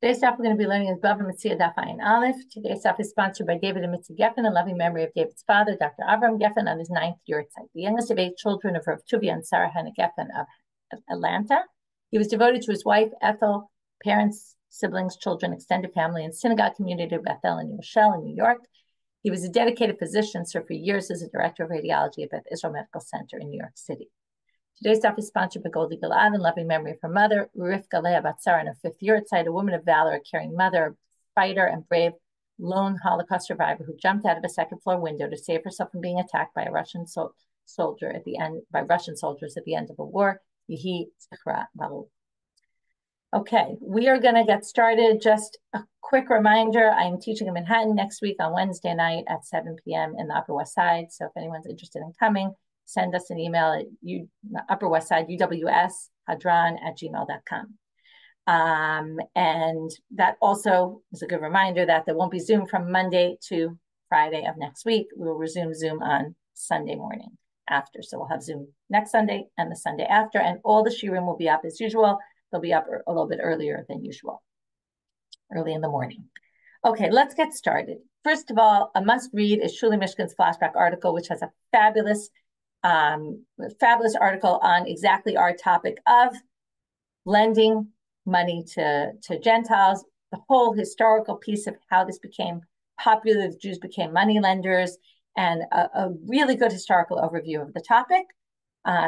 Today's stuff we're going to be learning is Bava Metzia Daf Ayin Aleph. Today's stuff is sponsored by David and Metzia Geffen in loving memory of David's father, Dr. Avram Geffen, on his 9th yahrzeit, the youngest of 8 children of Rav Tuvia and Sarah Hannah Geffen of Atlanta. He was devoted to his wife, Ethel, parents, siblings, children, extended family, and synagogue community of Bethel and Rochelle in New York. He was a dedicated physician, served for years as a director of radiology at Beth Israel Medical Center in New York City. Today's stuff is sponsored by Goldie Gilad in loving memory of her mother, Rivka Leah Batzar, in her 5th yahrzeit, a woman of valor, a caring mother, fighter, and brave lone Holocaust survivor who jumped out of a second-floor window to save herself from being attacked by a Russian soldiers at the end of a war. Yehi Zichra Baruch. Okay, we are going to get started. Just a quick reminder, I'm teaching in Manhattan next week on Wednesday night at 7 p.m. in the Upper West Side. So if anyone's interested in coming, send us an email at Upper West Side, UWS, hadran@gmail.com. And that also is a good reminder that there won't be Zoom from Monday to Friday of next week. We will resume Zoom on Sunday morning after. So we'll have Zoom next Sunday and the Sunday after, and all the shiurim will be up as usual. They'll be up a little bit earlier than usual, early in the morning. Okay, let's get started. First of all, a must read is Shuli Mishkin's flashback article, which has a fabulous article on exactly our topic of lending money to Gentiles, the whole historical piece of how this became popular, the Jews became money lenders, and a really good historical overview of the topic.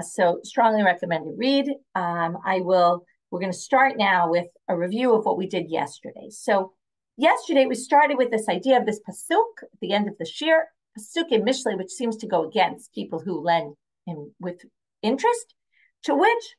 So strongly recommend you read. We're going to start now with a review of what we did yesterday. So yesterday we started with this idea of this pasuk at the end of the Shiur, pasuk in Mishna, which seems to go against people who lend with interest, to which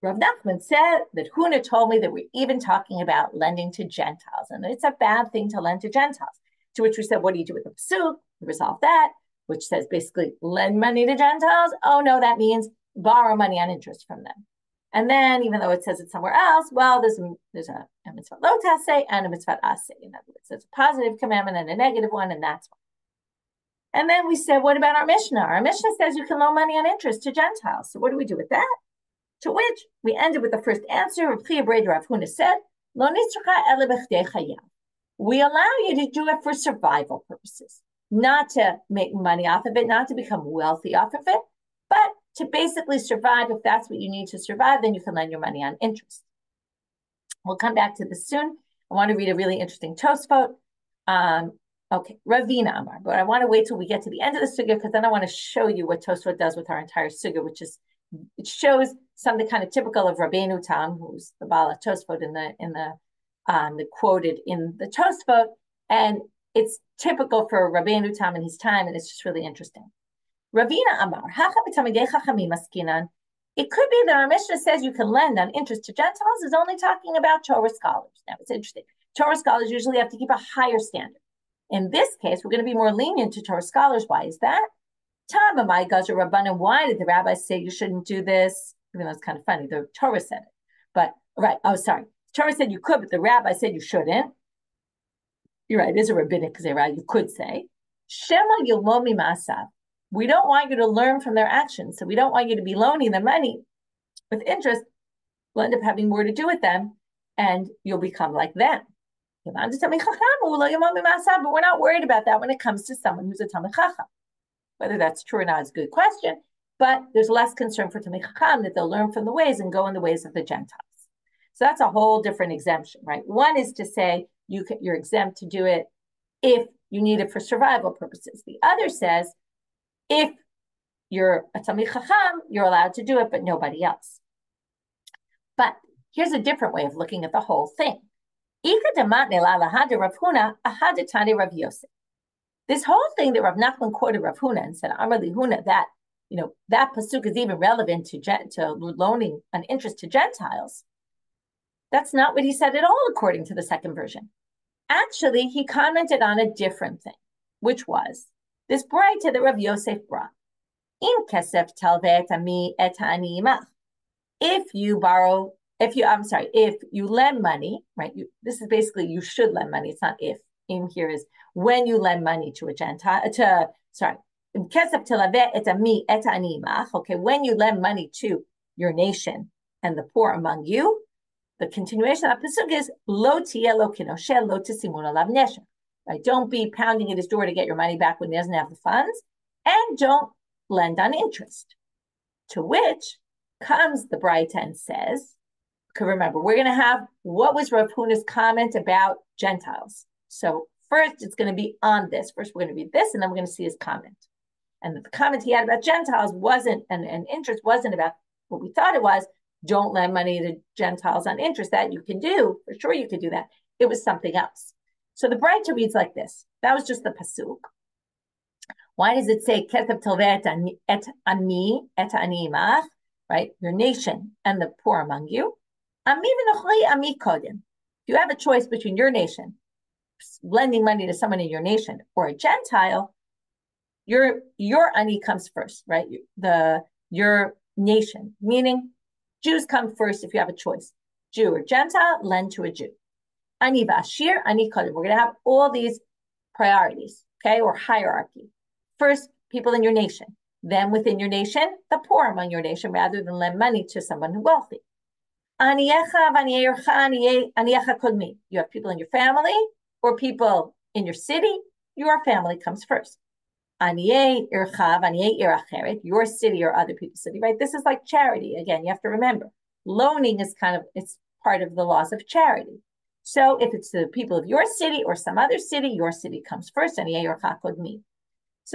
Rav Nachman said that Huna told me that we're even talking about lending to Gentiles, and it's a bad thing to lend to Gentiles. To which we said, what do you do with the pasuk? We resolved that, which says basically lend money to Gentiles. Oh no, that means borrow money on interest from them. And then, even though it says it somewhere else, well, there's a mitzvah lo taseh and a mitzvah aseh. In other words, there's a positive commandment and a negative one, and that's one. And then we said, what about our Mishna? Our Mishna says you can loan money on interest to Gentiles. So what do we do with that? To which we ended with the first answer. Rav Huna said, Lo nitzracha ele b'chdei chayav. We allow you to do it for survival purposes, not to make money off of it, not to become wealthy off of it, but to basically survive. If that's what you need to survive, then you can lend your money on interest. We'll come back to this soon. I want to read a really interesting toshav. Okay, Ravina Amar, but I want to wait till we get to the end of the sugya, because then I want to show you what toshav does with our entire sugya, which is, it shows something kind of typical of Rabbeinu Tam, who's the Bala toshav the quoted in the toshav, and it's typical for Rabbeinu Tam in his time, and it's just really interesting. Ravina Amar, it could be that our Mishnah says you can lend on interest to Gentiles is only talking about Torah scholars. Now, it's interesting. Torah scholars usually have to keep a higher standard. In this case, we're going to be more lenient to Torah scholars. Why is that? Tamamai Gazer Rabbanit, why did the rabbis say you shouldn't do this? Even though it's kind of funny, the Torah said it. But, right, Torah said you could, but the rabbi said you shouldn't. You're right, it is a rabbinic zera, you could say. Shema Yomi Masav. We don't want you to learn from their actions. So we don't want you to be loaning them money with interest. We'll end up having more to do with them, and you'll become like them. But we're not worried about that when it comes to someone who's a Talmid Chacham. Whether that's true or not is a good question, but there's less concern for Talmid Chacham that they'll learn from the ways and go in the ways of the Gentiles. So that's a whole different exemption, right? One is to say you're exempt to do it if you need it for survival purposes. The other says, if you're a Talmid Chacham, you're allowed to do it, but nobody else. But here's a different way of looking at the whole thing. This whole thing that Rav Nachman quoted Rav Huna and said, Amar li Huna, that that pasuk is even relevant to loaning an interest to Gentiles. That's not what he said at all, according to the second version. Actually, he commented on a different thing, which was this braita that Rav Yosef brought. If you lend money, right? This is basically you should lend money. It's not if. In here is when you lend money to a Gentile. Okay, when you lend money to your nation and the poor among you, the continuation of the pasuk is lo tieh lo kinoshe lo tisimun alav nesha. Right? Don't be pounding at his door to get your money back when he doesn't have the funds, and don't lend on interest. To which comes the Braita and says, because remember, we're going to have what was Rav Huna's comment about Gentiles. So first, it's going to be on this. First, we're going to read this, and then we're going to see his comment. And the comment he had about Gentiles wasn't, and interest wasn't about what we thought it was. Don't lend money to Gentiles on interest. That you can do. For sure you could do that. It was something else. So the Braita reads like this. That was just the pasuk. Why does it say Ketab Toveh et ani imach, right? Your nation and the poor among you. Ami v'nochli ami kodim. If you have a choice between your nation, lending money to someone in your nation, or a Gentile, your ani comes first, right? Your nation, meaning Jews come first if you have a choice. Jew or Gentile, lend to a Jew. Ani v'ashir, ani kodim. We're going to have all these priorities, okay, or hierarchy. First, people in your nation. Then within your nation, the poor among your nation, rather than lend money to someone who's wealthy. You have people in your family or people in your city. Your family comes first. Your city or other people's city, right? This is like charity. Again, you have to remember, loaning is it's part of the laws of charity. So if it's the people of your city or some other city, your city comes first. So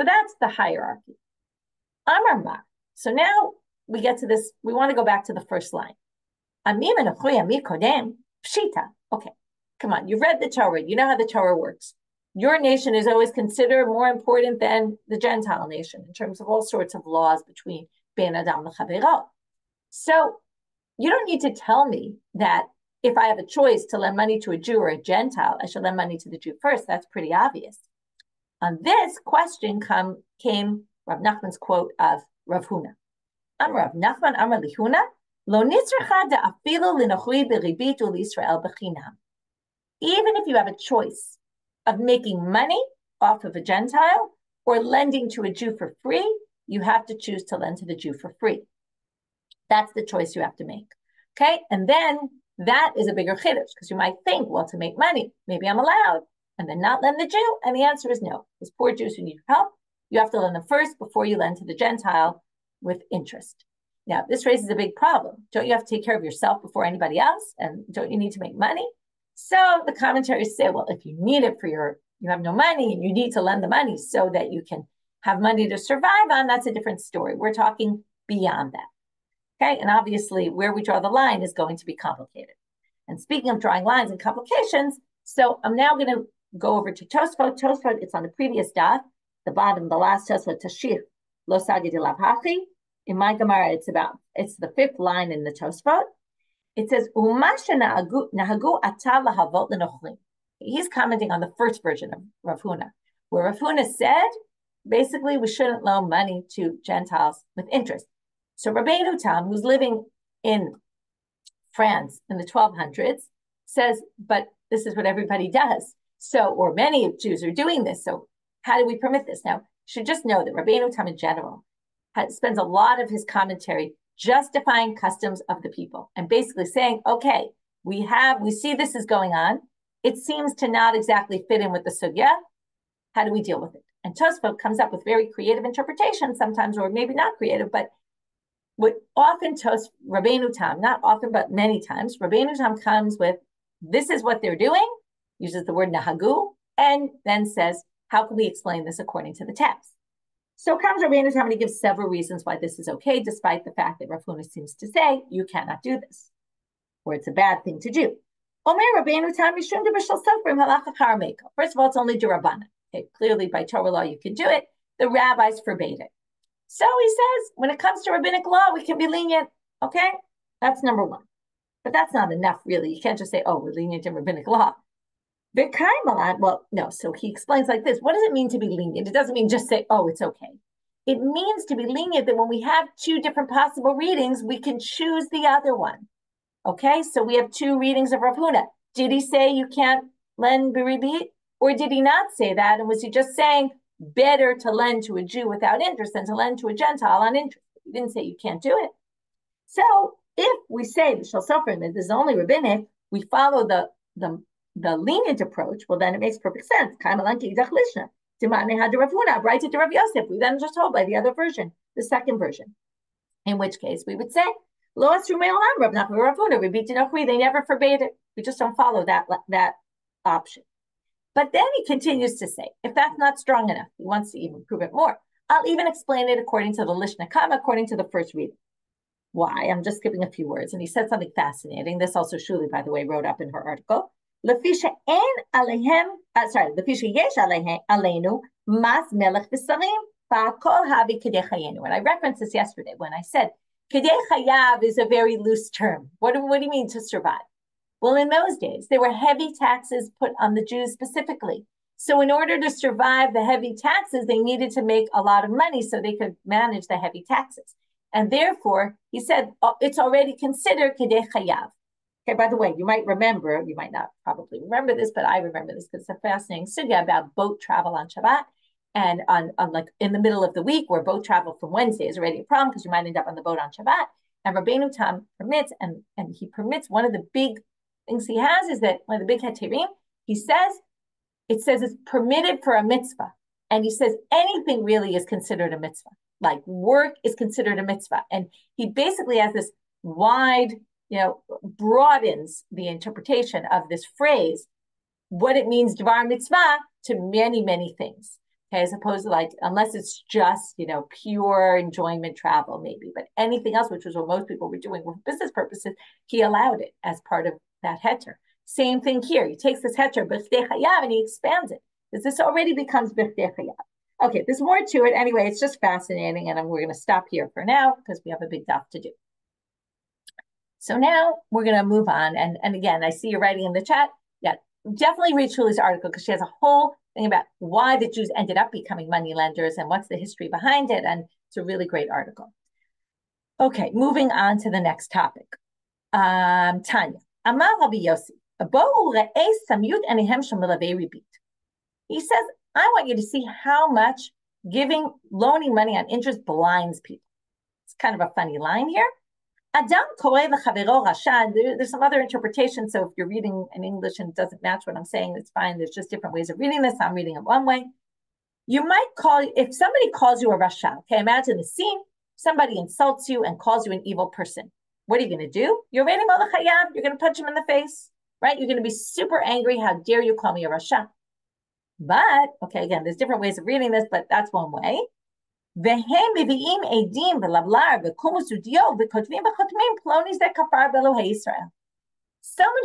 that's the hierarchy. So now we get to this. We want to go back to the first line. Okay, come on. You've read the Torah. You know how the Torah works. Your nation is always considered more important than the Gentile nation in terms of all sorts of laws between Ben Adam and Chavero. So you don't need to tell me that if I have a choice to lend money to a Jew or a Gentile, I should lend money to the Jew first. That's pretty obvious. On this question came Rav Nachman's quote of Rav Huna. Rav Nachman Amar Lihuna, Lo nitzracha da'afilu linochri beribit u'Yisrael b'chinam. Even if you have a choice of making money off of a Gentile or lending to a Jew for free, you have to choose to lend to the Jew for free. That's the choice you have to make. Okay, and then that is a bigger chiddush because you might think, well, to make money, maybe I'm allowed, and then not lend the Jew? And the answer is no. These poor Jews who need help, you have to lend them first before you lend to the Gentile with interest. Now, this raises a big problem. Don't you have to take care of yourself before anybody else? And don't you need to make money? So the commentaries say, well, if you need it you have no money and you need to lend the money so that you can have money to survive on, that's a different story. We're talking beyond that. Okay, and obviously where we draw the line is going to be complicated. And speaking of drawing lines and complications, so I'm now going to go over to Tosfot. Tosfot, it's on the previous dot, the bottom, the last Tosfot, Tashir, Lo Sagi de Lavhachi. In my Gemara, it's the fifth line in the Tosfot. It says, he's commenting on the first version of Rav Huna, where Rav Huna said, basically, we shouldn't loan money to Gentiles with interest. So Rabbeinu Tam, who's living in France in the 1200s, says, but this is what everybody does. So, or many Jews are doing this. So how do we permit this? Now, you should just know that Rabbeinu Tam in general spends a lot of his commentary justifying customs of the people and basically saying, okay, we see this is going on. It seems to not exactly fit in with the sugya. How do we deal with it? And Tosfot comes up with very creative interpretations sometimes, or maybe not creative, but what often Rabbeinu Tam, not often, but many times, Rabbeinu Tam comes with, this is what they're doing, uses the word nahagu, and then says, how can we explain this according to the text? So comes Rabbeinu Tam and he gives several reasons why this is okay, despite the fact that Rav Huna seems to say, you cannot do this, or it's a bad thing to do. First of all, it's only Rabbanit. Okay, clearly by Torah law, you can do it. The rabbis forbade it. So he says, when it comes to rabbinic law, we can be lenient. Okay, that's number one. But that's not enough, really. You can't just say, oh, we're lenient in rabbinic law. Well, no. So he explains like this. What does it mean to be lenient? It doesn't mean just say, oh, it's okay. It means to be lenient that when we have two different possible readings, we can choose the other one. Okay, so we have two readings of Rav Huna. Did he say you can't lend beribit? Or did he not say that? And was he just saying better to lend to a Jew without interest than to lend to a Gentile on interest? He didn't say you can't do it. So If we say the shal sofrim is only rabbinic, we follow the lenient approach. Well, then it makes perfect sense. Right to Rav Yosef. We then just hold by the other version, the second version. In which case, we would say, they never forbade it. We just don't follow that option. But then he continues to say, if that's not strong enough, he wants to even prove it more. I'll even explain it according to the Lishna Kama, according to the first reading. Why? I'm just skipping a few words. And he said something fascinating. This also Shuli, by the way, wrote up in her article. Lefisha yesh aleinu mas melech v'sarim ba'kol havi kedei chayenu. And I referenced this yesterday when I said kedei chayav is a very loose term. What do you mean to survive? Well, in those days, there were heavy taxes put on the Jews specifically. So in order to survive the heavy taxes, they needed to make a lot of money so they could manage the heavy taxes. And therefore, he said, it's already considered kedei chayav. Okay, by the way, you might not probably remember this, but I remember this because it's a fascinating sugya about boat travel on Shabbat. And on like in the middle of the week where boat travel from Wednesday is already a problem because you might end up on the boat on Shabbat. And Rabbeinu Tam permits, and he permits, one of the big things he has is that one of the big heterim, it says it's permitted for a mitzvah. And he says anything really is considered a mitzvah. Like work is considered a mitzvah. And he basically has this wide, broadens the interpretation of this phrase, what it means, dvar mitzvah, to many, many things. Okay, as opposed to unless it's just, pure enjoyment travel, maybe. But anything else, which was what most people were doing for business purposes, he allowed it as part of that heter. Same thing here. He takes this heter, b'chtei chayav, and he expands it. Because this already becomes b'chtei chayav. Okay, there's more to it. Anyway, it's just fascinating, and we're going to stop here for now because we have a big daf to do. So now we're going to move on. And again, I see you're writing in the chat. Yeah, definitely read Shuli's article because she has a whole thing about why the Jews ended up becoming money lenders and what's the history behind it. And it's a really great article. Okay, moving on to the next topic. Tanya, Amar Rabbi Yossi, he says, I want you to see how much loaning money on interest blinds people. It's kind of a funny line here. Adam koreh lechavero rasha. There's some other interpretations. So if you're reading in English and it doesn't match what I'm saying, it's fine. There's just different ways of reading this. I'm reading it one way. You might if somebody calls you a rasha, okay, imagine the scene. Somebody insults you and calls you an evil person. What are you going to do? You're going to punch him in the face, right? You're going to be super angry. How dare you call me a rasha? But, okay, again, there's different ways of reading this, but that's one way. Someone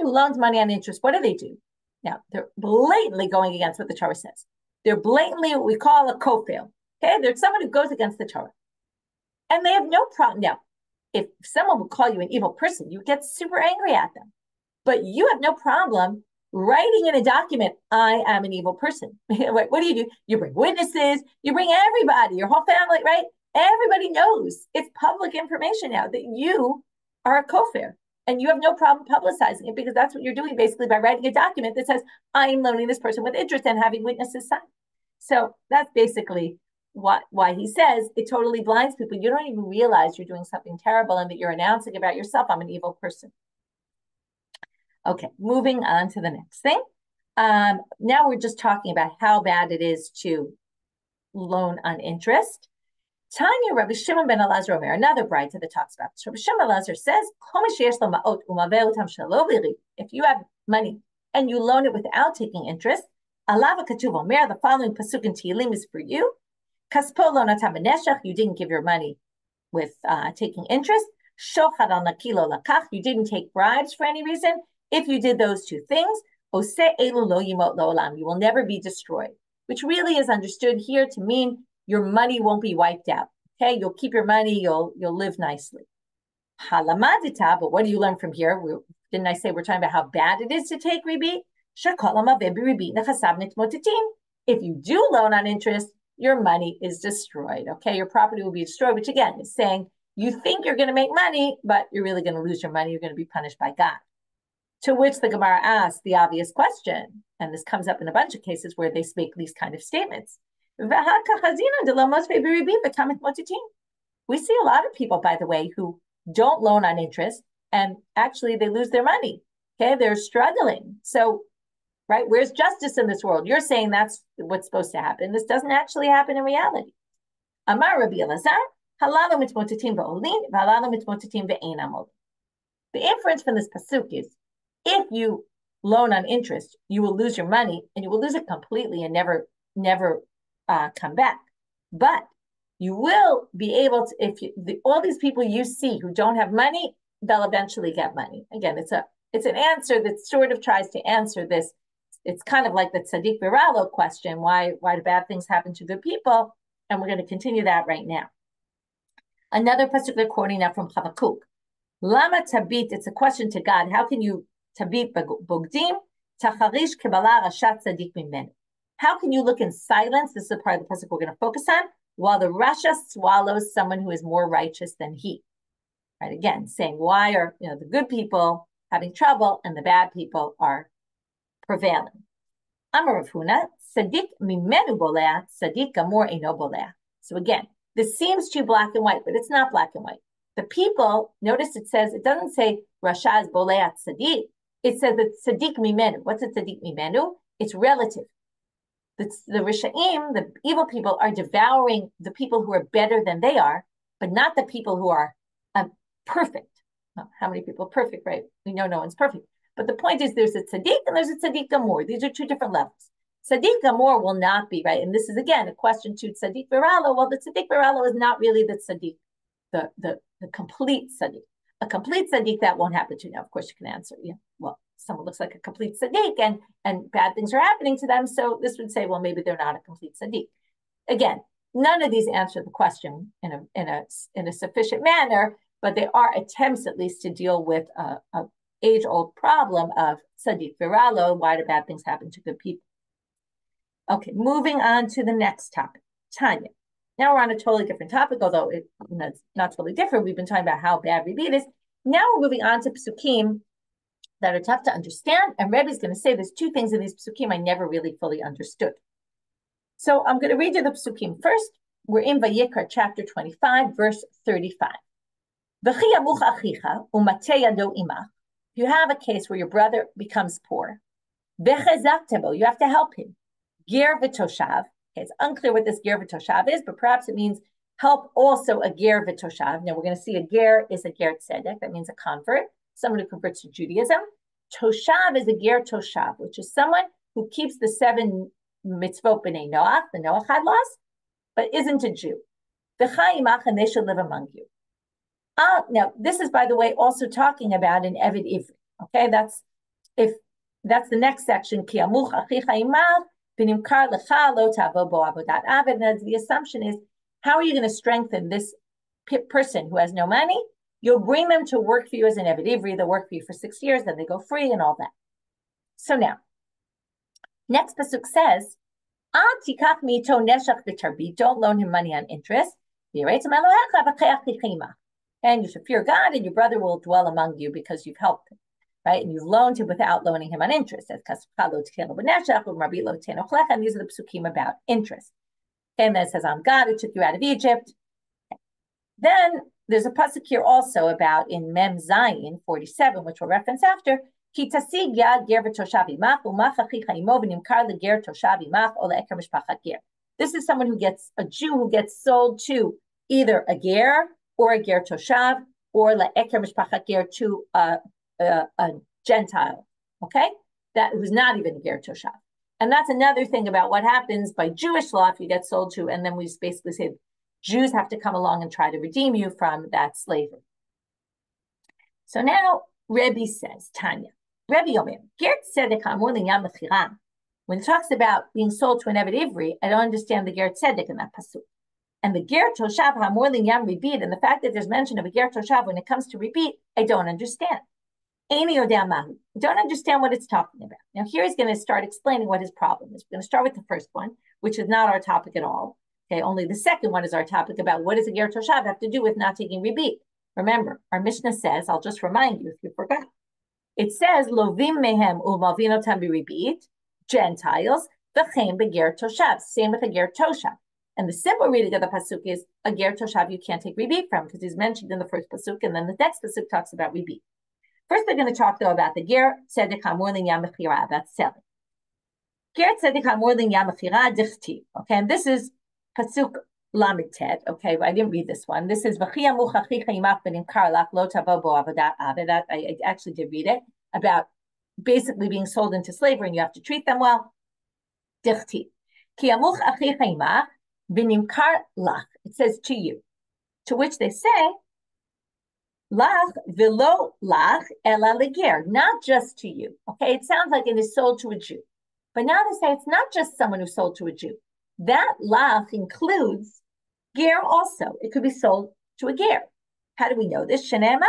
who loans money on interest, what do? Now, they're blatantly going against what the Torah says. They're blatantly what we call a kofel. Okay, there's someone who goes against the Torah. And they have no problem. Now, if someone would call you an evil person, you get super angry at them. But you have no problem writing in a document, I am an evil person. What do? You bring witnesses, you bring everybody, your whole family, right? Everybody knows. It's public information now that you are a kofir and you have no problem publicizing it because that's what you're doing basically by writing a document that says, I am loaning this person with interest and having witnesses sign. So that's basically why he says it totally blinds people. You don't even realize you're doing something terrible and that you're announcing about yourself, I'm an evil person. Okay, moving on to the next thing. Now we're just talking about how bad it is to loan on interest. Tanya Rabbi Shimon ben Elazar Omer, another bride that talks about this. Rabbi Shimon ben Elazar says, if you have money and you loan it without taking interest, Alav Katuv Omer, the following pasuk in Tehillim is for you. Kaspo lo natan b'neshech, you didn't give your money with taking interest. Shochad al nakilo lakach, you didn't take bribes for any reason. If you did those two things, Oseh elu lo yimot lo'olam, you will never be destroyed, which really is understood here to mean your money won't be wiped out. Okay, you'll keep your money, you'll live nicely. Halamadita, but what do you learn from here? Didn't I say we're talking about how bad it is to take Rebbi? If you do loan on interest, your money is destroyed. Okay, your property will be destroyed, which again is saying you think you're going to make money, but you're really going to lose your money. You're going to be punished by God. To which the Gemara asks the obvious question, and this comes up in a bunch of cases where they make these kind of statements. We see a lot of people, by the way, who don't loan on interest, and actually they lose their money. Okay, they're struggling. So, right, where's justice in this world? You're saying that's what's supposed to happen. This doesn't actually happen in reality. Amar Rabbi Elazar, halalu mitmotetim va'olin, v'halalu mitmotetim ve'einam olin. The inference from this pasuk is, if you loan on interest, you will lose your money, and you will lose it completely and never come back. But you will be able to, if all these people you see who don't have money, they'll eventually get money. Again, it's an answer that sort of tries to answer this. It's kind of like the tzaddik viralo question, why do bad things happen to good people? And we're going to continue that right now. Another pasuk they're quoting now from Habakkuk. Lama tabit, it's a question to God. How can you tabit bogdim tacharish kebala rashat tzaddik mimenu? How can you look in silence? This is the part of the pasuk we're going to focus on, while the rasha swallows someone who is more righteous than he. Right, again, saying why are the good people having trouble and the bad people are prevailing. Amar Rav Huna, tzaddik mimenu bolea, tzaddik gamor eino bolea. So again, this seems too black and white, but it's not black and white. The people, notice it doesn't say rasha is bolea tzaddik. It says that tzaddik mimenu. What's a tzaddik mimenu? It's relative. The Rishaim, the evil people, are devouring the people who are better than they are, but not the people who are perfect. Well, how many people are perfect, right? We know no one's perfect. But the point is there's a tzaddik and there's a tzaddik gamor. These are two different levels. Tzaddik gamor will not be, right? And this is, again, a question to tzaddik viralo. Well, the tzaddik viralo is not really the tzaddik, the complete tzaddik. A complete tzaddik, that won't happen to you. Now, of course, you can answer, well, someone looks like a complete tzaddik and bad things are happening to them. So this would say, well, maybe they're not a complete tzaddik. Again, none of these answer the question in a sufficient manner, but they are attempts at least to deal with a age-old problem of tzaddik viralo. Why do bad things happen to good people? Okay, moving on to the next topic, Tanya. Now we're on a totally different topic, although it's not totally different. We've been talking about how bad Rebbi is. Now we're moving on to psukim that are tough to understand. And Rebbi's going to say there's two things in these psukim I never really fully understood. So I'm going to read you the psukim first. We're in Vayikra Chapter 25, verse 35. If you have a case where your brother becomes poor, you have to help him. Ger v'toshav. It's unclear what this ger v'toshav is, but perhaps it means help also a ger v'toshav. Now we're going to see a ger is a ger tzedek. That means a convert, someone who converts to Judaism. Toshav is a ger toshav, which is someone who keeps the 7 mitzvot b'nei Noach, the Noahide laws, but isn't a Jew. V'chayimach, and they should live among you. Now, this is, by the way, also talking about an Eved Ivri. Okay, that's the next section. Ki amuch achicha imach v'nimkar lecha lo tavo bo avodat aved. And the assumption is, how are you going to strengthen this person who has no money? You'll bring them to work for you as an Eved Ivri. They'll work for you for 6 years, then they go free and all that. So now, next pasuk says, tikach mito neshach v'tarbit. Don't loan him money on interest. And you should fear God, and your brother will dwell among you because you've helped him, right? And you've loaned him without loaning him on interest. And these are the psukim about interest. And then it says, I'm God who took you out of Egypt. Then there's a pasuk here also about in Mem Zayin 47, which we'll reference after. This is someone a Jew who gets sold to either a ger or a ger toshav, or la'eker mishpachat ger to a Gentile, okay? That who's not even a ger toshav. And that's another thing about what happens by Jewish law if you get sold to, and then we basically say Jews have to come along and try to redeem you from that slavery. So now Rebbi says, Tanya, Rebbi Yomi, ger tzedek amur linyam mechira. When it talks about being sold to an Eved Ivri, I don't understand the ger tzedek in that pasuk. And the ger toshav hamor linyam ribit, and the fact that there's mention of a ger toshav when it comes to ribit, I don't understand. Eini odam mahu. I don't understand what it's talking about. Now here he's going to start explaining what his problem is. We're going to start with the first one, which is not our topic at all. Okay, only the second one is our topic about what does a ger toshav have to do with not taking ribit. Remember, our Mishna says, I'll just remind you if you forgot. It says lovim mehem u'malvinotam biribit, Gentiles, v'chein beger toshav. Same with a ger toshav. And the simple reading of the pasuk is a ger toshav you can't take Rebbi from because he's mentioned in the first pasuk, and then the next pasuk talks about Rebbi. First, they're going to talk though about the ger tzedek hamor l'inyan mechira, that's selling. Ger tzedek hamor l'inyan mechira dichti. Okay, and this is pasuk lamed ted. Okay, I didn't read this one. This is v'chi amuch achicha imach v'nimkar lach lo tavo bo avodat aved. That I actually did read it about basically being sold into slavery and you have to treat them well. Dichti. Ki amuch achicha imach v'nimkar lach. It says to you. To which they say, lach v'lo lach ela leger, not just to you. Okay, it sounds like it is sold to a Jew. But now they say it's not just someone who sold to a Jew. That lach includes ger also. It could be sold to a ger. How do we know this? Shene'emar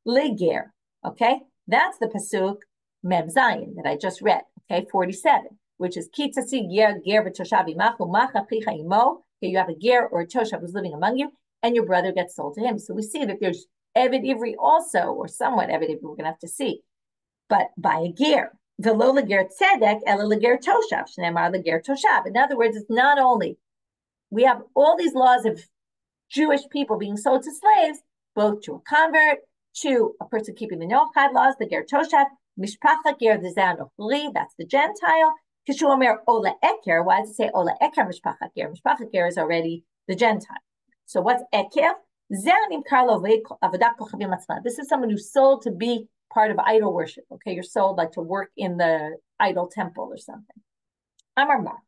leger. Okay, that's the pasuk mem zayin that I just read. Okay, 47, which is ki tasi ger v'toshav imachu mach achicha imo. Okay, you have a ger or a toshav who's living among you, and your brother gets sold to him. So we see that there's Eved Ivri also, or somewhat Eved Ivri, we're going to have to see, but by a ger. V'lo leger tzedek ela leger toshav, shneimar leger toshav. In other words, it's not only, we have all these laws of Jewish people being sold to slaves, both to a convert, to a person keeping the Noahide laws, the ger toshav, mishpacha ger v'zan ochli, that's the Gentile. Kishu omer ola eker, why does it say ola eker mishpacha ger? Mishpacha ger is already the Gentile. So what's eker? This is someone who's sold to be part of idol worship. Okay, you're sold like to work in the idol temple or something. Amar Mar.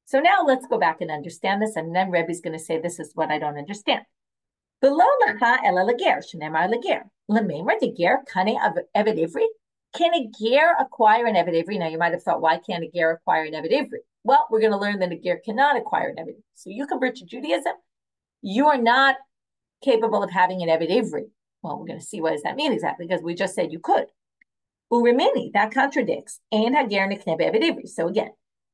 So now let's go back and understand this, and then Rebbi's going to say this is what I don't understand. Below lacha ela leger, shenemar leger. Lememar de ger kane eved ivri. Can a ger acquire an eved ivri? Now you might have thought, why can't a ger acquire an eved ivri? Well, we're going to learn that a ger cannot acquire an eved ivri. So you convert to Judaism, you are not capable of having an eved ivri. Well, we're going to see what does that mean exactly, because we just said you could. Urimini, that contradicts. Ein hager nikne be'eved ivri. So again,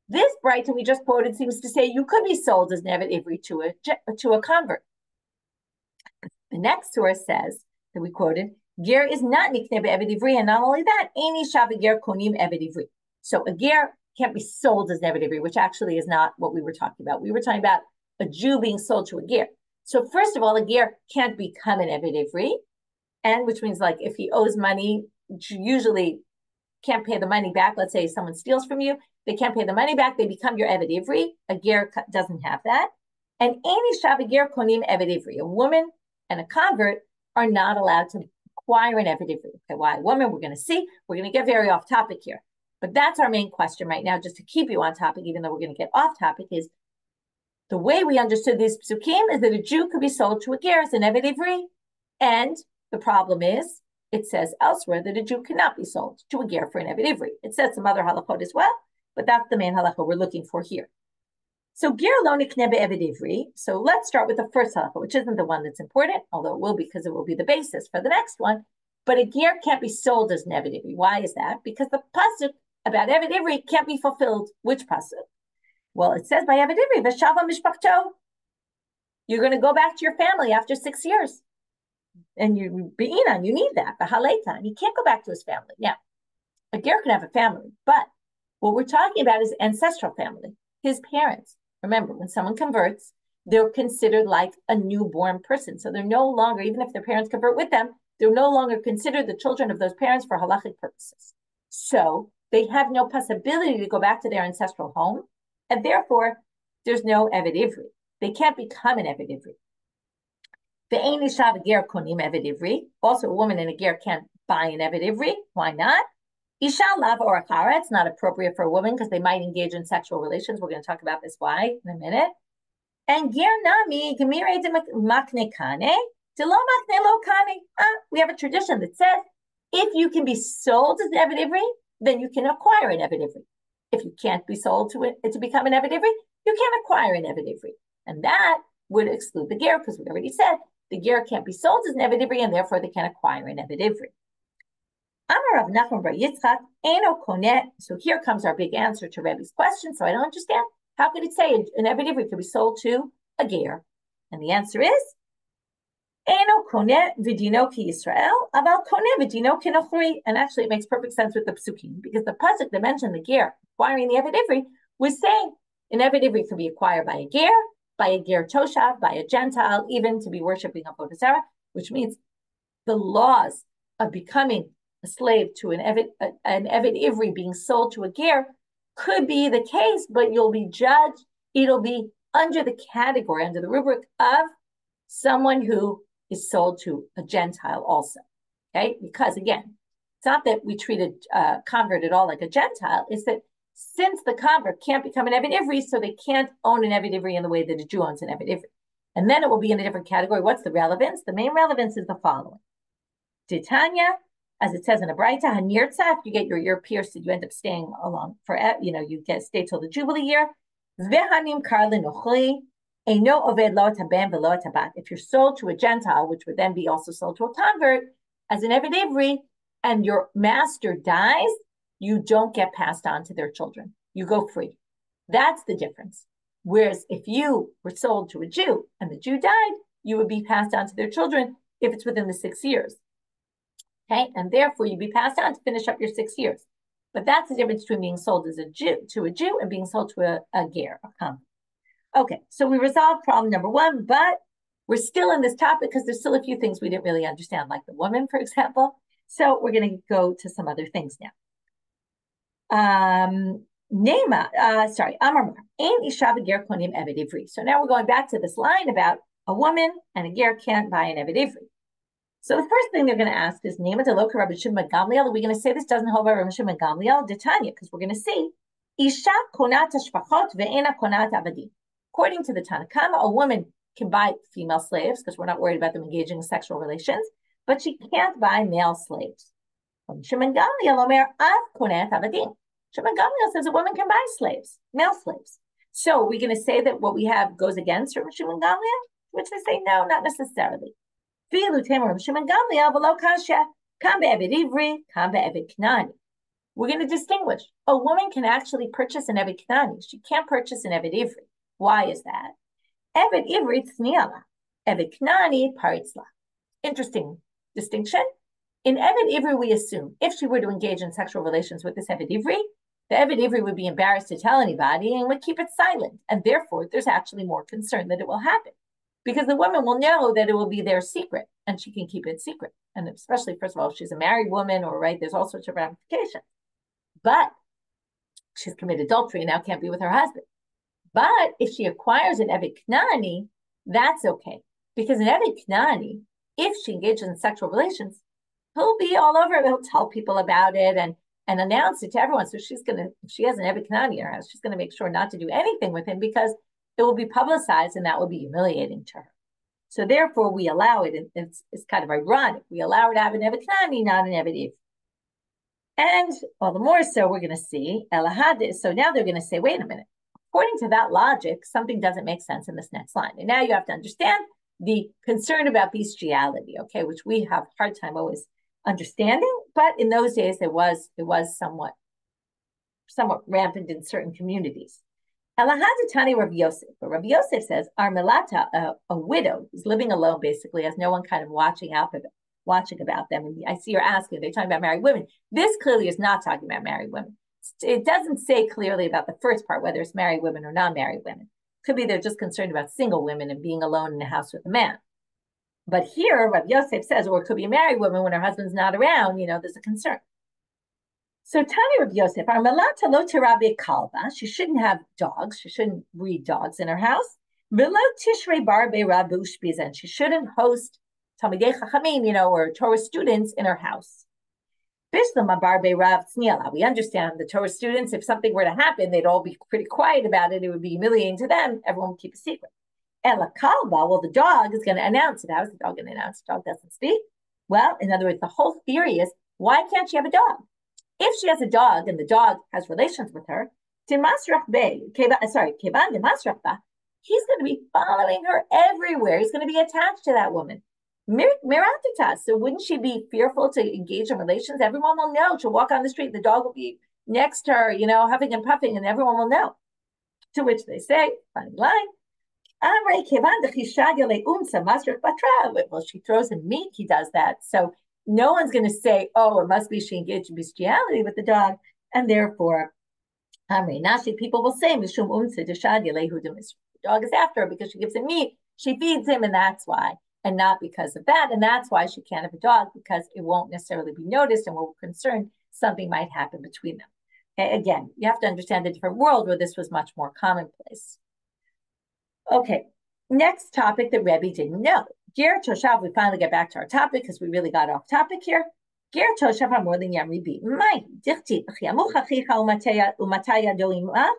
this Brighton we just quoted seems to say you could be sold as an eved ivri to a convert. The next source says that we quoted, ger is not nikne be'eved ivri, and not only that, eini shav ger konim eved ivri. So a ger can't be sold as an eved ivri, which actually is not what we were talking about. We were talking about a Jew being sold to a ger. So first of all, a ger can't become an eved ivri, and which means like if he owes money, usually can't pay the money back. Let's say someone steals from you, they can't pay the money back. They become your eved ivri. A ger doesn't have that. And any shav ger konim eved ivri. A woman and a convert are not allowed to acquire an eved ivri. Okay, why a woman? We're going to see. We're going to get very off topic here, but that's our main question right now. Just to keep you on topic, even though we're going to get off topic, is the way we understood these psukim is that a Jew could be sold to a ger as an eved ivri, and the problem is, it says elsewhere that a Jew cannot be sold to a ger for an eved ivri. It says some other halachot as well, but that's the main halakha we're looking for here. So ger lo nikne be'eved ivri. So let's start with the first halakha, which isn't the one that's important, although it will be because it will be the basis for the next one. But a ger can't be sold as an eved ivri. Why is that? Because the pasuk about eved ivri can't be fulfilled. Which pasuk? Well, it says by eved ivri, v'shava mishpachto. You're going to go back to your family after 6 years. And you need that, the halakha, and he can't go back to his family. Now, a ger can have a family, but what we're talking about is ancestral family, his parents. Remember, when someone converts, they're considered like a newborn person. So they're no longer, even if their parents convert with them, they're no longer considered the children of those parents for halachic purposes. So they have no possibility to go back to their ancestral home, and therefore, there's no eved ivri. They can't become an eved ivri. Also, a woman and a ger can't buy an eved ivri. Why not? Isha lav or akara. It's not appropriate for a woman because they might engage in sexual relations. We're going to talk about this why in a minute. And ger nami gemire de makne kane de lo makne lo kane. We have a tradition that says if you can be sold as an eved ivri, then you can acquire an eved ivri. If you can't be sold to become an eved ivri, you can't acquire an eved ivri, and that would exclude the ger because we already said. The ger can't be sold as an eved ivri, and therefore they can acquire an eved ivri. Amar Rav Nachman bar Yitzchak eno koneh. So here comes our big answer to Rebbi's question. So I don't understand. How could it say an eved ivri could be sold to a ger? And the answer is eno koneh v'dino ki Yisrael, aval koneh v'dino ki nochri. And actually, it makes perfect sense with the psukim because the pasuk that mentioned the ger acquiring the eved ivri was saying an eved ivri could be acquired by a ger, by a ger toshav, by a Gentile, even to be worshiping Avodah Zarah, which means the laws of becoming a slave to an Eved Ivri, being sold to a ger, could be the case, but you'll be judged. It'll be under the category, under the rubric of someone who is sold to a Gentile also, okay? Because again, it's not that we treated convert at all like a Gentile, it's that since the convert can't become an Eved Ivri, so they can't own an Eved Ivri in the way that a Jew owns an Eved Ivri. And then it will be in a different category. What's the relevance? The main relevance is the following. Titania, as it says in a Braita, Hanirtza, if you get your ear pierced, you end up staying along for, you stay till the Jubilee year. Vehanim karlin ochli, eino oved lo taben velo tabat. If you're sold to a Gentile, which would then be also sold to a convert, as an Eved Ivri, and your master dies, you don't get passed on to their children. You go free. That's the difference. Whereas if you were sold to a Jew and the Jew died, you would be passed on to their children if it's within the 6 years. Okay, and therefore you'd be passed on to finish up your 6 years. But that's the difference between being sold as a Jew and being sold to a ger, a convert. Okay, so we resolved problem number 1, but we're still in this topic because there's still a few things we didn't really understand, like the woman, for example. So we're going to go to some other things now. Amar Ein isha v'ger konim Eved Ivri. So now we're going back to this line about a woman and a ger can't buy an Eved Ivri. So the first thing they're going to ask is, Nema deloka Rabbi Shimon Gamliel. Are we going to say this doesn't hold by Rabbi Shimon Gamliel? Detanya, because we're going to see isha konat hashpachot ve'ena konat avadim. According to the Tanna Kama, a woman can buy female slaves because we're not worried about them engaging in sexual relations, but she can't buy male slaves. Shimon Gamliel omer av konat avadim. Shimon Gamliel says a woman can buy slaves, male slaves. So are we going to say that what we have goes against Rabbi Shimon Gamliel? Which they say no, not necessarily. We're going to distinguish. A woman can actually purchase an Eved Knani. She can't purchase an Eved Ivri. Why is that? Eved Ivri tzniala. Eved Knani paritzla. Interesting distinction. In Eved Ivri, we assume if she were to engage in sexual relations with this Eved Ivri, the Eved Ivri would be embarrassed to tell anybody and would keep it silent. And therefore, there's actually more concern that it will happen. Because the woman will know that it will be their secret and she can keep it secret. And especially, first of all, if she's a married woman or there's all sorts of ramifications. But she's committed adultery and now can't be with her husband. But if she acquires an Eved Knani, that's okay. Because an Eved Knani, if she engages in sexual relations, he'll be all over it. He'll tell people about it and announce it to everyone. So if she has an Eved Knani in her house, she's going to make sure not to do anything with him because it will be publicized and that will be humiliating to her. So therefore, we allow it. It's kind of ironic. We allow her to have an Eved Knani, not an Eved Ivri. And all the more so, we're going to see Elahad. So now they're going to say, wait a minute. According to that logic, something doesn't make sense in this next line. And now you have to understand the concern about bestiality, okay, which we have a hard time always understanding. But in those days, it was somewhat rampant in certain communities. Elahad Rabbi Yosef. But Rabbi Yosef says, Armelata, a widow who's living alone, basically, has no one kind of watching about them. And I see you're asking, they're talking about married women. This clearly is not talking about married women. It doesn't say clearly about the first part, whether it's married women or non-married women. Could be they're just concerned about single women and being alone in a house with a man. But here, Rabbi Yosef says, or it could be a married woman when her husband's not around, there's a concern. So Tani Rabbi Yosef, Armelata lo terabe kalba, she shouldn't have dogs, she shouldn't breed dogs in her house. Velo tishrei barbe rabu shpizan, she shouldn't host Talmidei Chachamim, or Torah students in her house. Bishlama barbe rav tzniala, we understand the Torah students, if something were to happen, they'd all be pretty quiet about it, it would be humiliating to them, everyone would keep a secret. Ela kalba, well, the dog is going to announce it. How is the dog going to announce? The dog doesn't speak. Well, in other words, the whole theory is, why can't she have a dog? If she has a dog and the dog has relations with her, he's going to be following her everywhere. He's going to be attached to that woman. So wouldn't she be fearful to engage in relations? Everyone will know. She'll walk on the street. The dog will be next to her, huffing and puffing, and everyone will know. To which they say, funny line, well, she throws him meat. He does that. So no one's going to say, oh, it must be she engaged in bestiality with the dog. And therefore, people will say, The dog is after her because she gives him meat. She feeds him, and that's why, and not because of that. And that's why she can't have a dog, because it won't necessarily be noticed, and we're concerned something might happen between them. Okay, again, you have to understand the different world where this was much more commonplace. Okay, next topic that Rebbi didn't know. Ger toshav, we finally get back to our topic because we really got off topic here. Ger toshav amor linyam ribi. Mai, dichti, b'chiamuch achicha umataya doimah,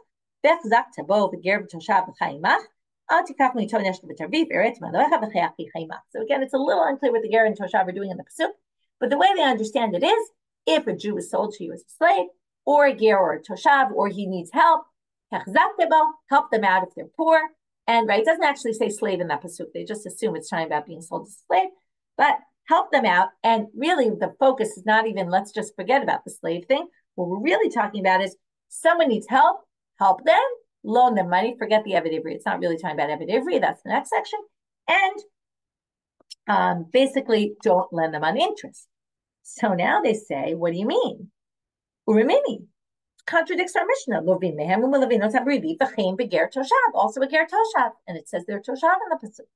bechzak tabo v'ger toshav v'chaimach, al tikach mito neshta v'tarvif, eret maloecha v'chayach v'chaimach. So again, it's a little unclear what the ger and toshav are doing in the pasuk, but the way they understand it is, if a Jew is sold to you as a slave, or a ger or a toshav, or he needs help, help them out if they're poor. And right, it doesn't actually say slave in that pasuk. They just assume it's talking about being sold as a slave, but help them out. And really the focus is not even, let's just forget about the slave thing. What we're really talking about is someone needs help them, loan them money, forget the Eved Ivri. It's not really talking about Eved Ivri, that's the next section. And basically don't lend them on interest. So now they say, what do you mean? Urimini contradicts our Mishnah. Also a ger toshav, and it says they're toshav in the pasuk.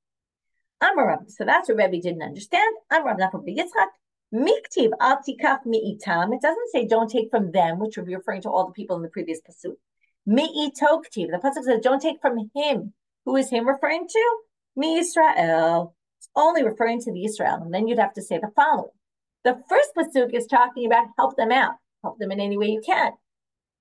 Amarav. So that's what Rebbi didn't understand. Amarav Nachum Yitzchak. Miktiv al tikach mi'itam. It doesn't say don't take from them, which would be referring to all the people in the previous pasuk. Mi'ito ktiv. The pasuk says don't take from him. Who is him referring to? Mi Yisrael. It's only referring to the Israel, and then you'd have to say the following. The first pasuk is talking about help them out, help them in any way you can.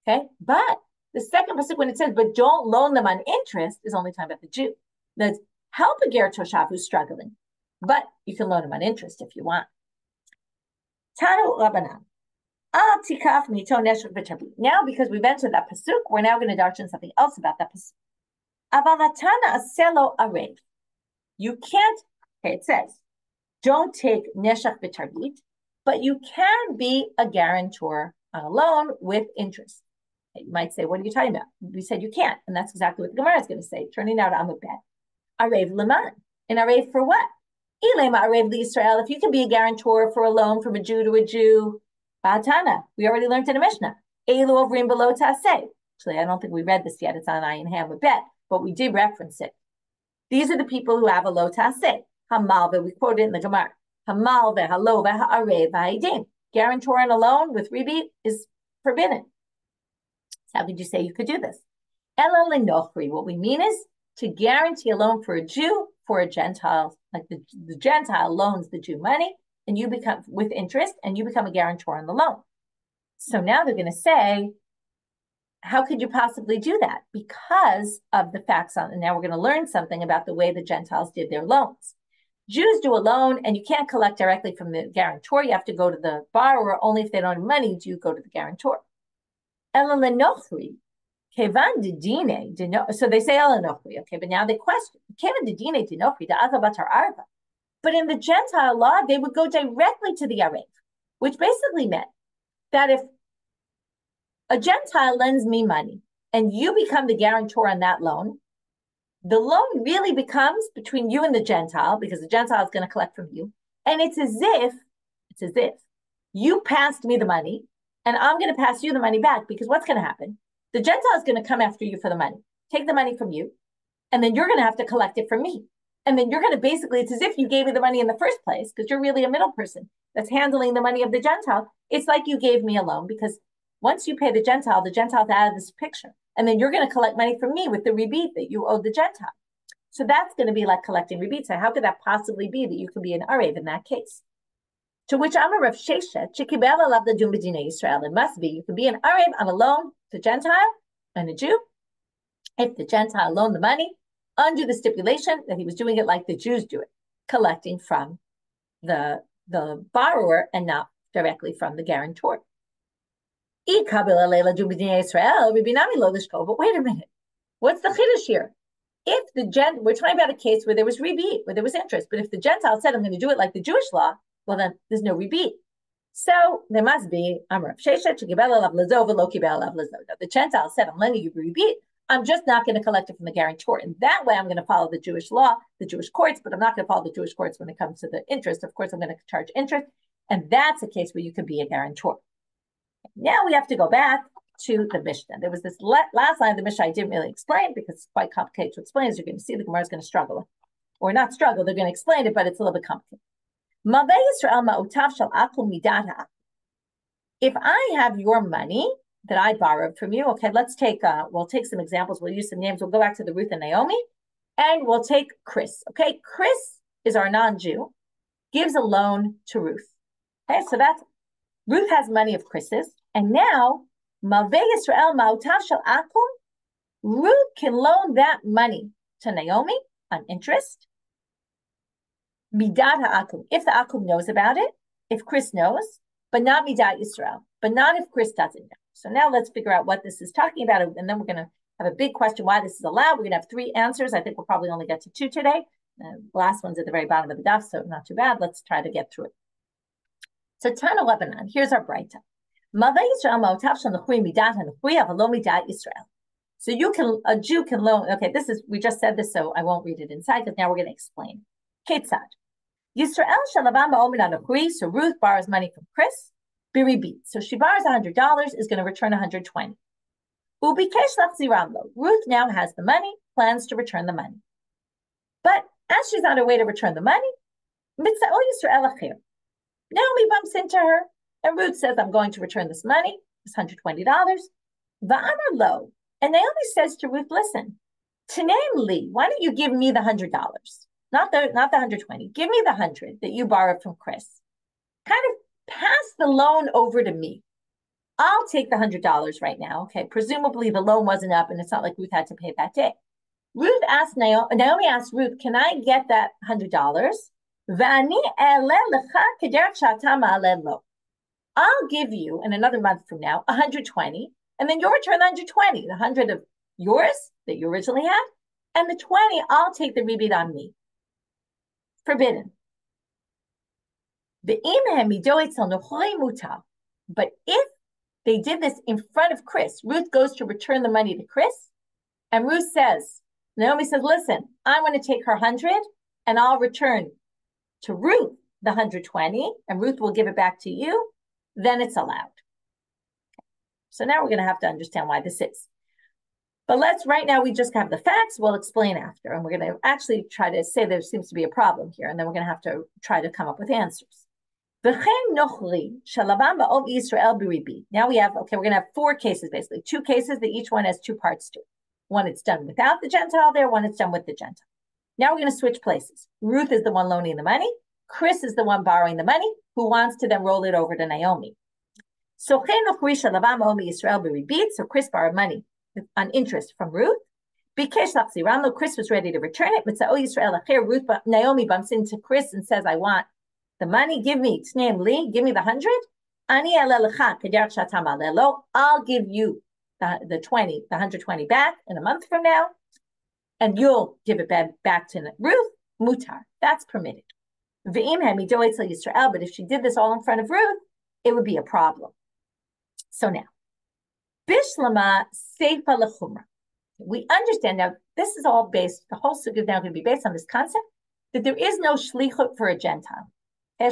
Okay, but the second pasuk, when it says, but don't loan them on interest, is only talking about the Jew. That's help a ger toshav who's struggling, but you can loan him on interest if you want. Tanu Rabbanit. Al tikaf mito neshek v'tarbi. Now, because we've entered that pasuk, we're now going to darshan something else about that pasuk. Avalatana aselo arev. You can't, okay, it says, don't take neshek v'tarbi, but you can be a guarantor on a loan with interest. You might say, what are you talking about? We said you can't. And that's exactly what the Gemara is going to say. Turning out I'm a bet. Arev leman. And arev for what? Ilema arev l'Yisrael. If you can be a guarantor for a loan from a Jew to a Jew, Ba'atana. We already learned in the Mishna. Elu ovrim below taseh. Actually, I don't think we read this yet. It's on Ayin Ham with bet, but we did reference it. These are the people who have a lo taseh. Hamalve. We quoted it in the Gemara. Hamalve, halove, ha'arev, ha'idin. Guarantor on a loan with Rebbi is forbidden. How could you say you could do this? Ela lenochri. What we mean is to guarantee a loan for a Jew, for a Gentile, like the Gentile loans the Jew money, and you become with interest, and you become a guarantor on the loan. So now they're going to say, how could you possibly do that? Because of the facts on, and now we're going to learn something about the way the Gentiles did their loans. Jews do a loan, and you can't collect directly from the guarantor. You have to go to the borrower. Only if they don't have money do you go to the guarantor. So they say Elanochri, okay, but now they question. But in the Gentile law, they would go directly to the Arev, which basically meant that if a Gentile lends me money and you become the guarantor on that loan, the loan really becomes between you and the Gentile, because the Gentile is going to collect from you. And it's as if you passed me the money, and I'm going to pass you the money back, because what's going to happen? The Gentile is going to come after you for the money, take the money from you, and then you're going to have to collect it from me. And then you're going to basically, it's as if you gave me the money in the first place, because you're really a middle person that's handling the money of the Gentile. It's like you gave me a loan, because once you pay the Gentile's out of this picture. And then you're going to collect money from me with the rebate that you owe the Gentile. So that's going to be like collecting rebates. So how could that possibly be that you could be an Arev in that case? To which I'm a Rav Sheshet, Chikibela love the Dum B'dinei Yisrael. It must be, you can be an Arev on a loan to Gentile and a Jew. If the Gentile loaned the money, under the stipulation that he was doing it like the Jews do it, collecting from the borrower and not directly from the guarantor. But wait a minute. What's the chiddush here? If we're talking about a case where there was rebate, where there was interest, but if the Gentile said, I'm going to do it like the Jewish law, well, then there's no rebate. So there must be, the Gentile said, I'm lending you rebate. I'm just not going to collect it from the guarantor. And that way I'm going to follow the Jewish law, the Jewish courts, but I'm not going to follow the Jewish courts when it comes to the interest. Of course, I'm going to charge interest. And that's a case where you could be a guarantor. Now we have to go back to the Mishnah. There was this last line of the Mishnah I didn't really explain because it's quite complicated to explain. As you're going to see, the Gemara is going to struggle. Or not struggle, they're going to explain it, but it's a little bit complicated. If I have your money that I borrowed from you, okay, we'll take some examples. We'll use some names. We'll go back to the Ruth and Naomi, and we'll take Chris. Okay, Chris is our non-Jew, gives a loan to Ruth. Okay, so that's Ruth has money of Chris's, and now Ruth can loan that money to Naomi on interest. Midat ha'akum, if the akum knows about it, if Chris knows, but not midat Yisrael, but not if Chris doesn't know. So now let's figure out what this is talking about, and then we're going to have a big question why this is allowed. We're going to have 3 answers. I think we'll probably only get to 2 today. The last one's at the very bottom of the daf, so not too bad. Let's try to get through it. So Tana Lebanon, here's our Braita. So a Jew can loan, okay, we just said this, so I won't read it inside, because now we're going to explain. Ketzad. Yisrael shalavam ba'omin anachui, so Ruth borrows money from Chris, biribit. So she borrows $100, is going to return 120. Ubikesh lachziramlo. Ruth now has the money, plans to return the money. But as she's on her way to return the money, mitzao Yisrael acher. Naomi bumps into her, and Ruth says, I'm going to return this money, this $120. Va'amar lo. And Naomi says to Ruth, listen, Tanem li, why don't you give me the $100? Not the 120. Give me the 100 that you borrowed from Chris. Kind of pass the loan over to me. I'll take the $100 right now. Okay, presumably the loan wasn't up, and it's not like Ruth had to pay that day. Naomi asked Ruth, can I get that $100? I'll give you, in another month from now, 120, and then you'll return the 120, the 100 of yours that you originally had, and the 20, I'll take the rebate on me. Forbidden. But if they did this in front of Chris, Ruth goes to return the money to Chris, and Naomi says, listen, I want to take her 100, and I'll return to Ruth the 120, and Ruth will give it back to you, then it's allowed. So now we're going to have to understand why this is. But right now we just have the facts, we'll explain after, and we're going to actually try to say there seems to be a problem here, and then we're going to have to try to come up with answers. Now we have, we're going to have 4 cases basically, 2 cases that each one has 2 parts to it. One it's done without the Gentile there, one it's done with the Gentile. Now we're going to switch places. Ruth is the one loaning the money. Chris is the one borrowing the money, who wants to then roll it over to Naomi. So Chris borrowed money on interest from Ruth. Chris was ready to return it. Naomi bumps into Chris and says, I want the money. Give me the 100. I'll give you the 120 back in a month from now, and you'll give it back to Ruth. Mutar, that's permitted. But if she did this all in front of Ruth, it would be a problem. So now, Bishlama Seifa Lechumra. We understand now, this is all based, the whole sukkah is now going to be based on this concept that there is no shlichut for a Gentile. A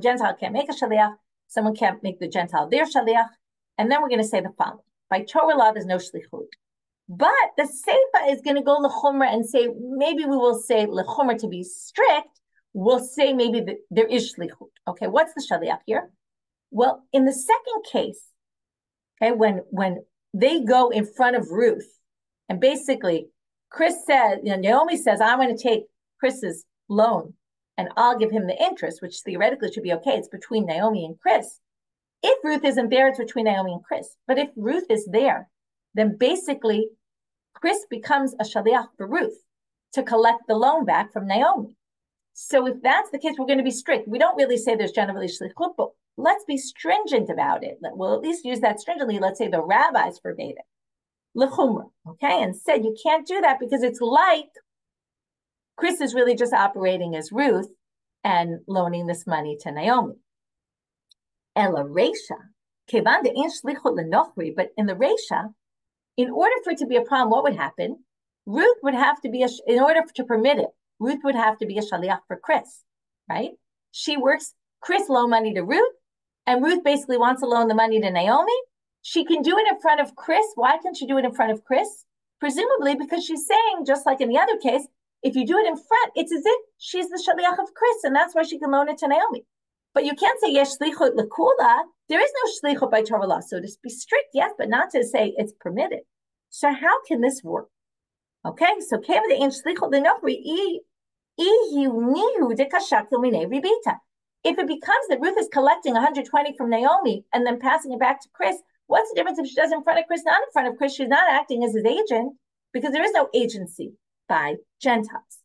Gentile can't make a shaliach, someone can't make the Gentile their shaliach, and then we're going to say the following. By Torah law, there's no shlichut. But the Seifa is going to go lechumra and say, maybe we will say lechumra to be strict, we'll say maybe that there is shlichut. Okay, what's the shaliach here? Well, in the second case, okay, when they go in front of Ruth, and basically Naomi says, I'm going to take Chris's loan and I'll give him the interest, which theoretically should be okay. It's between Naomi and Chris. If Ruth isn't there, it's between Naomi and Chris. But if Ruth is there, then basically Chris becomes a shaliach for Ruth to collect the loan back from Naomi. So if that's the case, we're going to be strict. We don't really say there's generally shlichut, but let's be stringent about it. We'll at least use that stringently. Let's say the rabbis forbade it. Lechumra, okay, and said you can't do that because it's like Chris is really just operating as Ruth and loaning this money to Naomi. Ela Reisha, kevan de'in shlichut lenochri, but in the Reisha, in order for it to be a problem, what would happen? Ruth would have to be, in order to permit it, Ruth would have to be a shaliach for Chris, right? She works, Chris loan money to Ruth, and Ruth basically wants to loan the money to Naomi, She can do it in front of Chris. Why can't she do it in front of Chris? Presumably because she's saying, just like in the other case, if you do it in front, it's as if she's the shaliach of Chris, and that's why she can loan it to Naomi. But you can't say yesh shlichut lekula. There is no shlichut by Torah law. So to be strict, yes, but not to say it's permitted. So how can this work? Okay, so if it becomes that Ruth is collecting 120 from Naomi and then passing it back to Chris, what's the difference if she does it in front of Chris, not in front of Chris? She's not acting as his agent because there is no agency by Gentiles.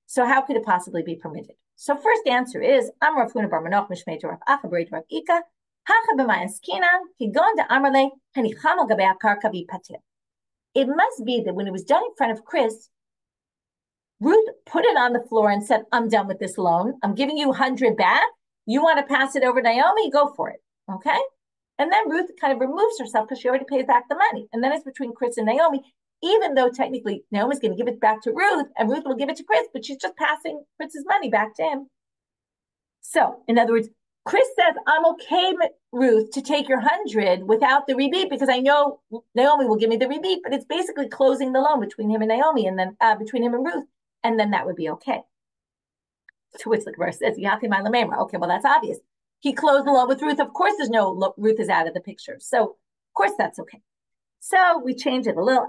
So how could it possibly be permitted? So first answer is, Amar Funa Bar Manoch Mishmei Rav Acha Rav Ika Hacha b'Mayaskinan Kigon de Amarle Hanichamo Gabei Akarka V'Patir. It must be that when it was done in front of Chris, Ruth put it on the floor and said, I'm done with this loan. I'm giving you 100 back. You want to pass it over to Naomi? Go for it. Okay? And then Ruth kind of removes herself because she already pays back the money. And then it's between Chris and Naomi, even though technically Naomi's going to give it back to Ruth and Ruth will give it to Chris, but she's just passing Chris's money back to him. So, in other words, Chris says, I'm okay, Ruth, to take your 100 without the rebate because I know Naomi will give me the rebate, but it's basically closing the loan between him and Naomi and then between him and Ruth, and then that would be okay. To which the Gemara says, okay, well, that's obvious. He closed the loan with Ruth. Of course, Ruth is out of the picture. So, of course, that's okay. So we change it a little.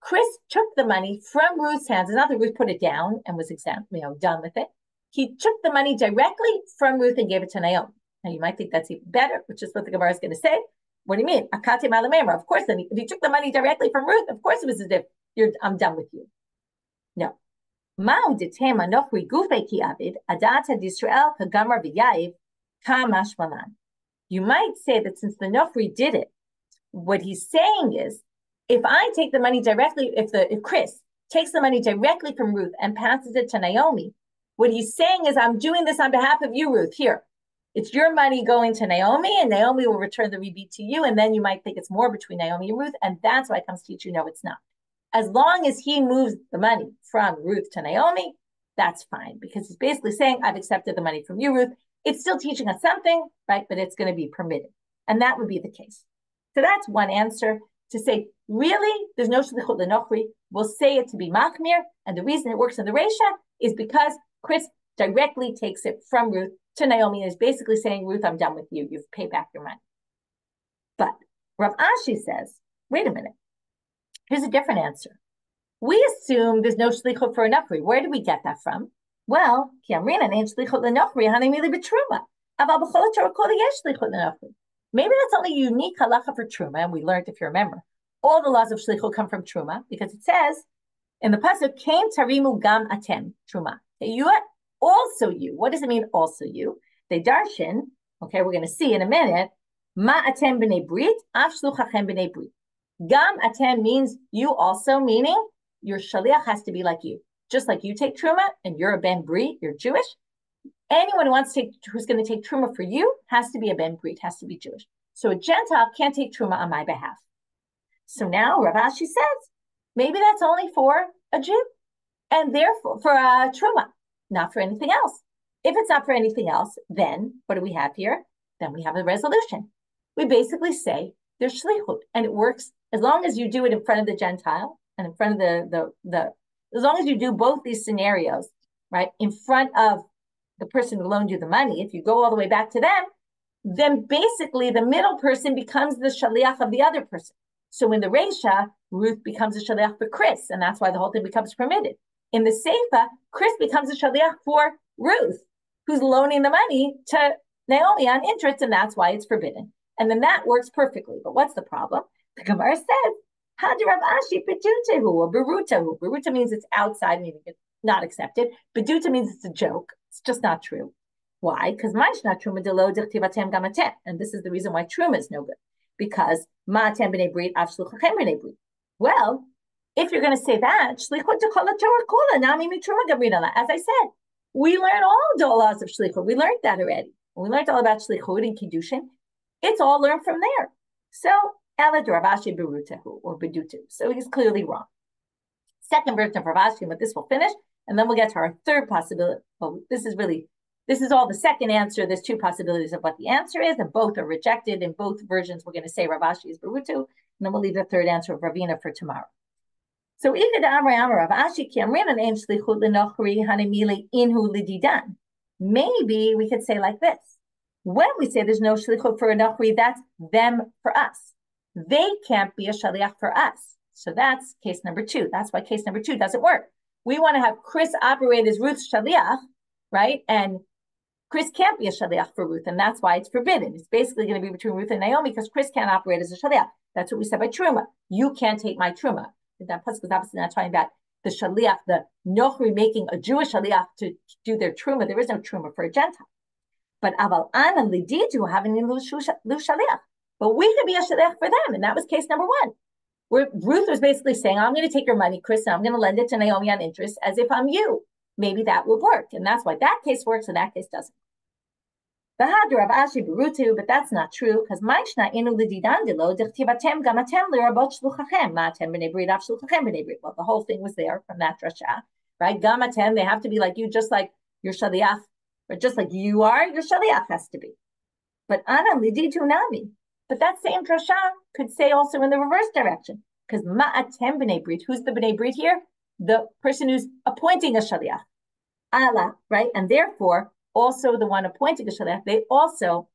Chris took the money from Ruth's hands. It's not that Ruth put it down and was done with it. He took the money directly from Ruth and gave it to Naomi. Now you might think that's even better, which is what the Gemara is going to say. What do you mean? Akate malamemra. Of course, then if he took the money directly from Ruth, of course it was as if I'm done with you. No. Ma'u detema nochri gufei ki avid adata d'Yisrael kagamar v'yayiv kamash malan. You might say that since the Nochri did it, what he's saying is, if I take the money directly, if Chris takes the money directly from Ruth and passes it to Naomi, what he's saying is, I'm doing this on behalf of you, Ruth. Here, it's your money going to Naomi, and Naomi will return the rebate to you, and then you might think it's more between Naomi and Ruth, and that's why it comes to teach you, no, it's not. As long as he moves the money from Ruth to Naomi, that's fine, because he's basically saying, I've accepted the money from you, Ruth. It's still teaching us something, right? But it's going to be permitted. And that would be the case. So that's one answer to say, really, there's no shlichut lenochri. We'll say it to be machmir. And the reason it works in the Reisha is because Chris directly takes it from Ruth to Naomi and is basically saying, Ruth, I'm done with you. You've paid back your money. But Rav Ashi says, wait a minute. Here's a different answer. We assume there's no shlichut for a nokri. Where do we get that from? Well, maybe that's only unique halakha for truma, and we learned, if you remember, all the laws of shlichut come from truma because it says in the pasuk, "Came tarimu gam atem truma." You also you. What does it mean? Also you. They darshan. Okay, we're going to see in a minute. Ma atem b'nei brit, af shluchachem b'nei brit. Gam atem means you also, meaning your shaliach has to be like you. Just like you take truma and you're a ben brit, you're Jewish. Anyone who's going to take truma for you has to be a ben brit, has to be Jewish. So a Gentile can't take truma on my behalf. So now Rav Ashi says, maybe that's only for a Jew, and therefore for a truma, not for anything else. If it's not for anything else, then what do we have here? Then we have a resolution. We basically say there's shlichut, and it works as long as you do it in front of the Gentile and in front of as long as you do both these scenarios, right, in front of the person who loaned you the money, if you go all the way back to them, then basically the middle person becomes the shaliach of the other person. So in the Reisha, Ruth becomes a shaliach for Chris, and that's why the whole thing becomes permitted. In the Seifa, Chris becomes a shaliach for Ruth, who's loaning the money to Naomi on interest, and that's why it's forbidden. And then that works perfectly. But what's the problem? The Gemara says, Hadran Rav Ashi bedutahu or berutahu. Beruta means it's outside, meaning it's not accepted. Beduta means it's a joke. It's just not true. Why? Because Mishna truma delo dichtivatem gamatem, and this is the reason why truma is no good. Because ma'atem b'nei brit av shluchachem b'nei brit. Well, if you're going to say that, shlichut dekol Torah kula nami mitruma gabrinala. As I said, we learn all the laws of shlichut. We learned that already. We learned all about shlichut and kiddushin. It's all learned from there. So Ela Rav Ashi berutahu or bedutu. So he's clearly wrong. Second version of Rav Ashi, but this will finish, and then we'll get to our third possibility. Well, this is really This is all the second answer. There's two possibilities of what the answer is, and both are rejected. In both versions, we're going to say Rav Ashi is Barutu, and then we'll leave the third answer of Ravina for tomorrow. So maybe we could say like this. When we say there's no shlichut for a nachri, that's them for us. They can't be a shaliach for us. So that's case number two. That's why case number two doesn't work. We want to have Chris operate as Ruth's shaliach, right? And Chris can't be a shaliach for Ruth, and that's why it's forbidden. It's basically going to be between Ruth and Naomi because Chris can't operate as a shaliach. That's what we said by truma. You can't take my truma. That pasuk is obviously not talking about the shaliach, the nochri making a Jewish shaliach to do their truma. There is no truma for a Gentile. But aval ana lididu having lu shaliach. But we could be a shaliach for them, and that was case number one. Where Ruth was basically saying, I'm going to take your money, Chris, and I'm going to lend it to Naomi on interest as if I'm you. Maybe that would work. And that's why that case works and that case doesn't. The Hadran Rav Ashi Barutu, but that's not true because Mishna inu lididandilo dechtivatem gamatem lirabot shluchachem matem b'nei brit av shluchachem b'nei brit. Well, the whole thing was there from that drasha, right? Gamatem, they have to be like you, just like your shaliach, or just like you are, your shaliach has to be. But ana liditu nami. But that same drasha could say also in the reverse direction because ma'atem b'nei brit. Who's the b'nei brit here? The person who's appointing a shaliach. Allah, right? And therefore, also the one appointing a shaliach, they also,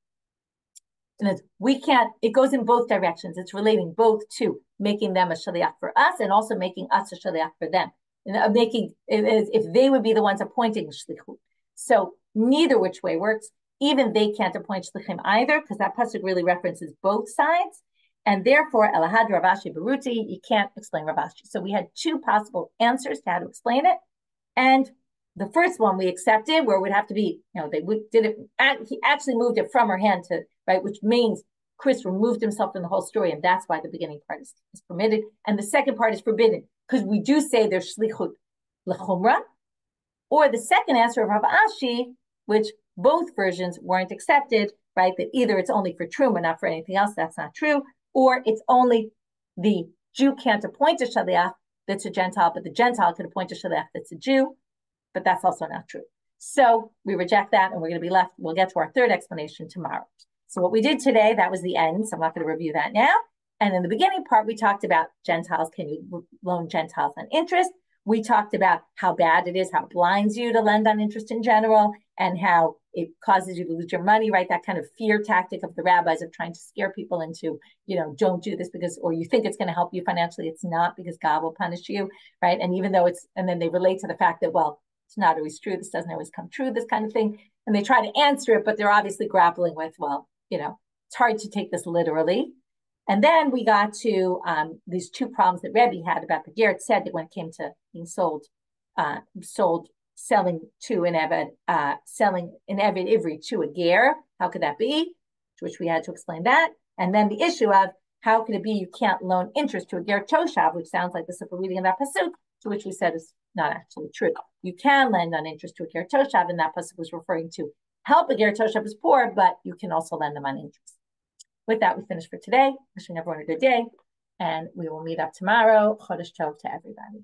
and we can't, it goes in both directions. It's relating both to making them a shaliach for us and also making us a shaliach for them. And making it as if they would be the ones appointing shlichut. So neither which way works. Even they can't appoint shlichim either, because that pasuk really references both sides. And therefore, Elahad Rav Ashi Baruti, you can't explain Rav Ashi. So we had two possible answers to how to explain it. And the first one we accepted, where it would have to be, they did it, he actually moved it from her hand to, right, which means Chris removed himself from the whole story, and that's why the beginning part is permitted. And the second part is forbidden, because we do say there's shlichut l'chumra. Or the second answer of Rav Ashi, which both versions weren't accepted, right, that either it's only for truma, not for anything else, that's not true, or it's only the Jew can't appoint a shaliach that's a Gentile, but the Gentile can appoint a shaliach that's a Jew. But that's also not true. So we reject that, and we're going to be left, we'll get to our third explanation tomorrow. So what we did today, that was the end, so I'm not going to review that now. And in the beginning part, we talked about Gentiles, can you loan Gentiles on interest? We talked about how bad it is, how it blinds you to lend on interest in general, and how it causes you to lose your money, right? That kind of fear tactic of the rabbis of trying to scare people into, don't do this because, or you think it's going to help you financially, it's not, because God will punish you, right? And even though and then they relate to the fact that, well, it's not always true. This doesn't always come true, this kind of thing. And they try to answer it, but they're obviously grappling with, well, it's hard to take this literally. And then we got to these two problems that Rebbi had about the ger. It said that when it came to being selling to an Eved, selling an Eved Ivri to a ger, how could that be? To which we had to explain that. And then the issue of how could it be you can't loan interest to a ger toshav, which sounds like the simple reading of that pasuk, to which we said is not actually true. You can lend on interest to a ger toshav, and that pasuk was referring to help a ger toshav is poor, but you can also lend them on interest. With that, we finish for today. Wishing everyone a good day, and we will meet up tomorrow. Chodesh Tov to everybody.